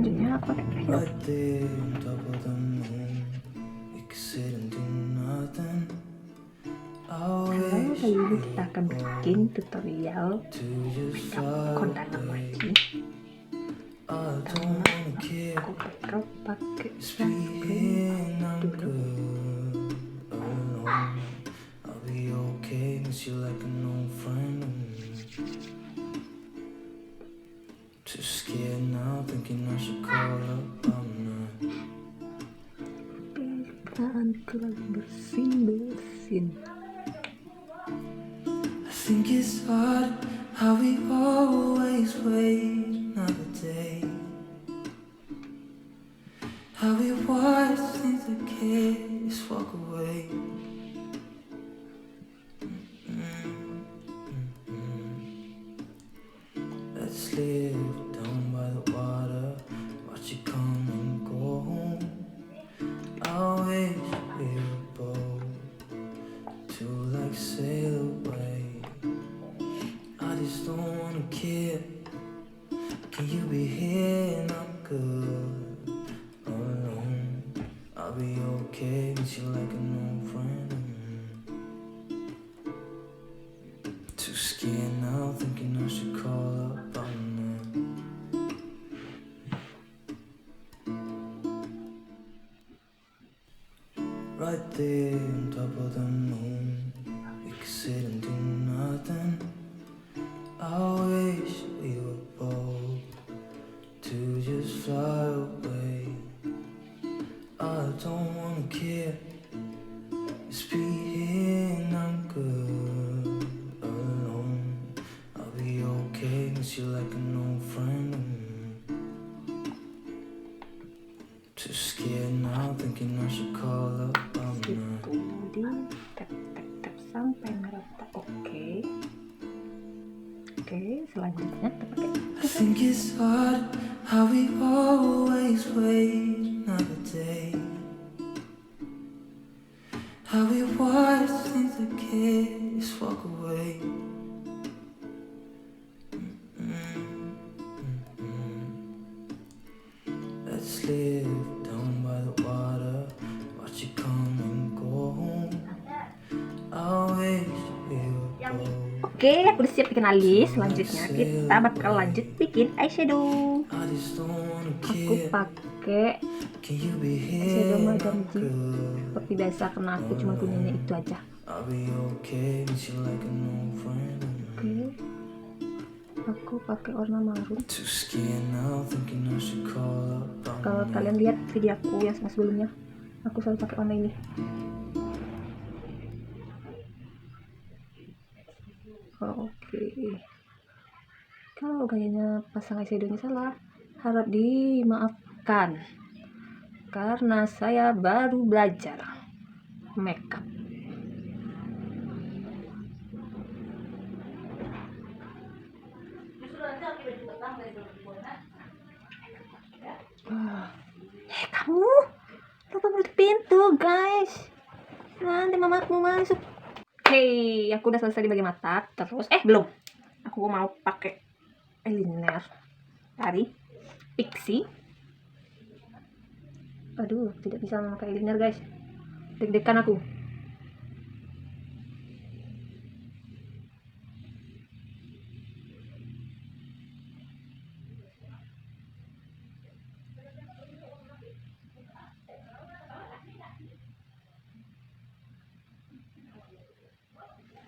selanjutnya aku pakai eyeshadow. Right there on top of the moon, we could sit and do nothing. Halo, kali ini kita akan bikin tutorial makeup kondangan lagi. Pertama, aku pakai sunscreen dulu. I'll be okay, miss you like an old friend. Too scared now, thinking I should call up. I'm not. Perlahanku lagi bersin-bersin. I think it's hard how we always wait another day. How we watch things that kids walk away. Let's live down by the water, watch it come and go home. I wish we were both to like sail away. I just don't wanna care. Can you be here and I'm good alone? I'll be okay, miss you like an old friend. Too scared now, thinking I should call up. I'm not. Right there on top of the moon, we could sit and do nothing. I wish we were bold to just fly away. I don't wanna care, just be here and I'm good alone. I'll be okay, miss you like an old friend. Too scared now, thinking I should call up. I'm not. Situ di tap sampai merata. Oke, selanjutnya kita pakai I think it's hard how we always wait another day. How we watch things that kids walk away. Let's live down by the water, watch it come and go home. I wish we were both. Oke, aku udah siap bikin alis. Selanjutnya kita bakal lanjut bikin eyeshadow. I just don't wanna Aku care. pakai Can you be eyeshadow here? Madam I'm G. good. Seperti biasa, karena aku cuma punyanya itu aja. I'll be okay, miss you like an old friend. Oke, aku pakai warna marun. Too scared now, thinking I should call up. Kalau kalian lihat video aku yang sebelumnya, aku selalu pakai warna ini. Oke, kalau gayanya pasang eyeshadownya salah, harap dimaafkan karena saya baru belajar makeup. Kamu lupa menutup pintu, guys. Nanti mamaku masuk. Hei, aku udah selesai di bagian mata. Terus, belum. Aku mau pakai eyeliner dari Pixi. Aduh, tidak bisa memakai eyeliner, guys. Deg-degan aku.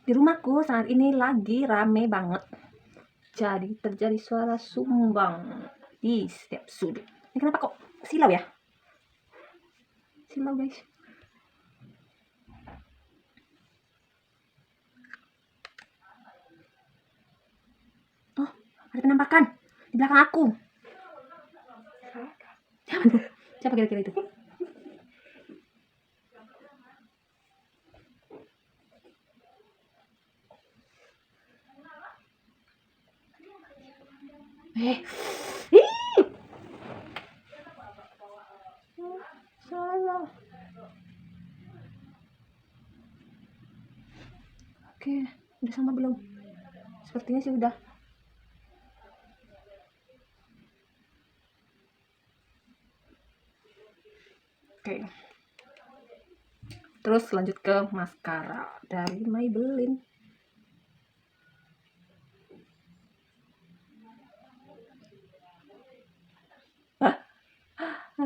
Di rumahku saat ini lagi rame banget. Jadi terjadi suara sumbang di setiap sudut. Ini kenapa kok silau ya? Silau, guys. Oh, ada penampakan di belakang aku. Siapa tuh? Siapa kira-kira itu? Salah. Oke, udah sama belum? Sepertinya sih udah. Oke. Terus lanjut ke maskara dari Maybelline.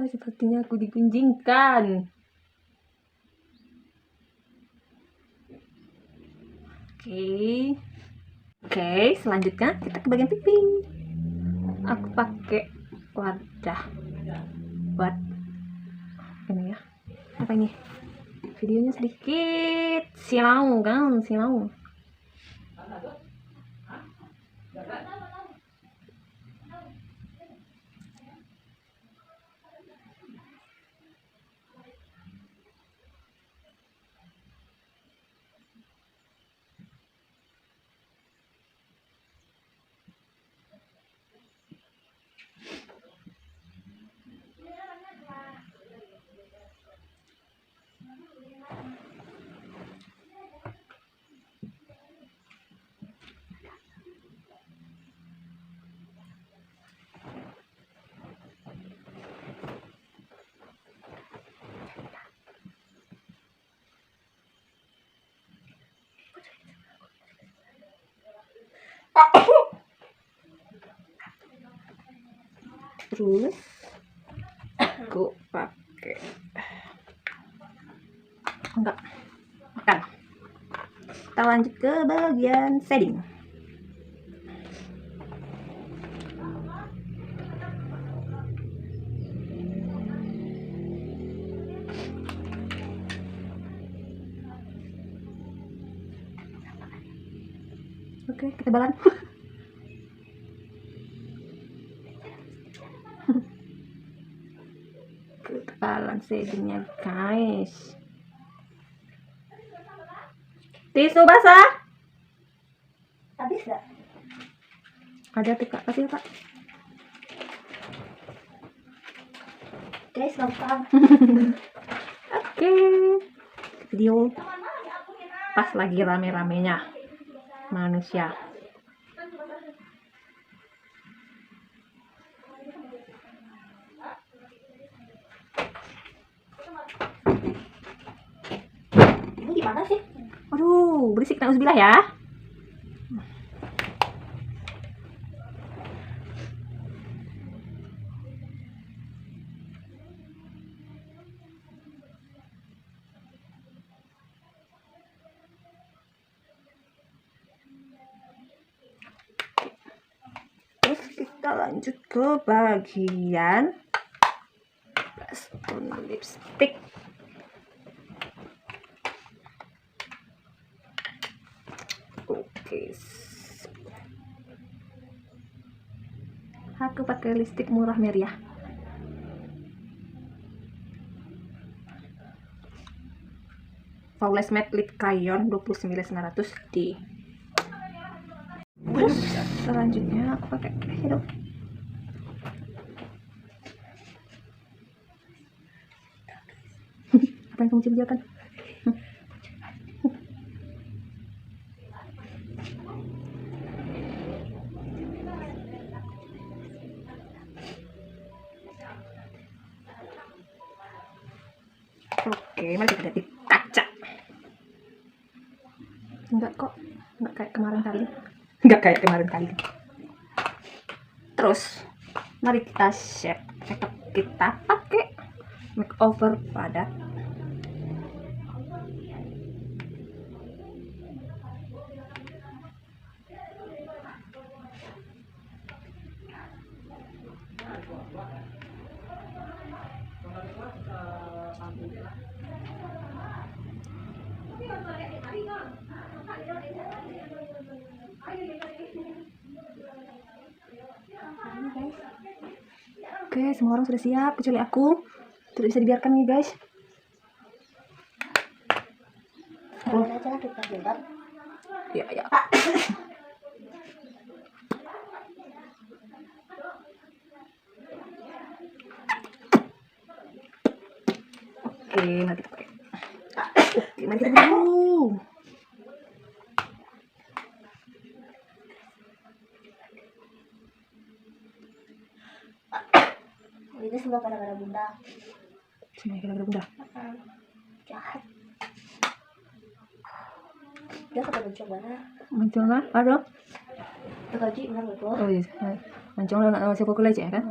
Sepertinya aku digunjingkan. Oke, selanjutnya kita ke bagian pipi. Aku pakai wadah buat ini ya. Apa ini? Videonya sedikit silau kan, silau. Terus aku pakai enggak makan. Kita lanjut ke bagian shading. Oke, ketebalan. Ketebalan shadingnya guys. Tisu basah. Habis gak? Ada tuh kak, kasih kak. Guys, gampang. Oke. Video pas lagi rame-ramenya manusia. Ini gimana sih? Aduh, berisik nauzubillah ya. Terus kita lanjut ke bagian tone lipstick. Oke. Aku pakai lipstick murah meriah. Flawless Matte Lip Crayon 29900D. Terus selanjutnya aku pakai eyeshadow. Apa yang kamu ciptakan? Oke, mari kita lihat di kaca. Enggak kok, enggak kayak kemarin kali. Enggak kayak kemarin kali. Terus, mari kita shade makeup kita pakai makeover padat. Oke, semua orang sudah siap kecuali aku. Tidak bisa dibiarkan nih guys. Kalian aja lah kita jilbab. Ya, ya. Oke, mari kita pakai. Oke, mari kita dulu. Ini semua gara-gara bunda. Sini kita udah. Jahat. Dia kata bencong mana? Muncul lah, aduh. Tergaji benar betul. Oh iya, muncul lah nggak masih fokus aja kan?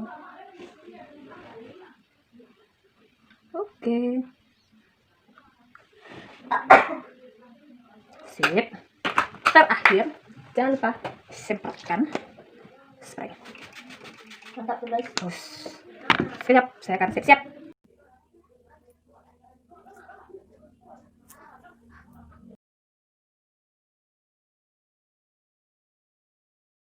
Oke. Sip. Terakhir, jangan lupa semprotkan spray. Mantap tuh guys. Siap, saya akan siap-siap.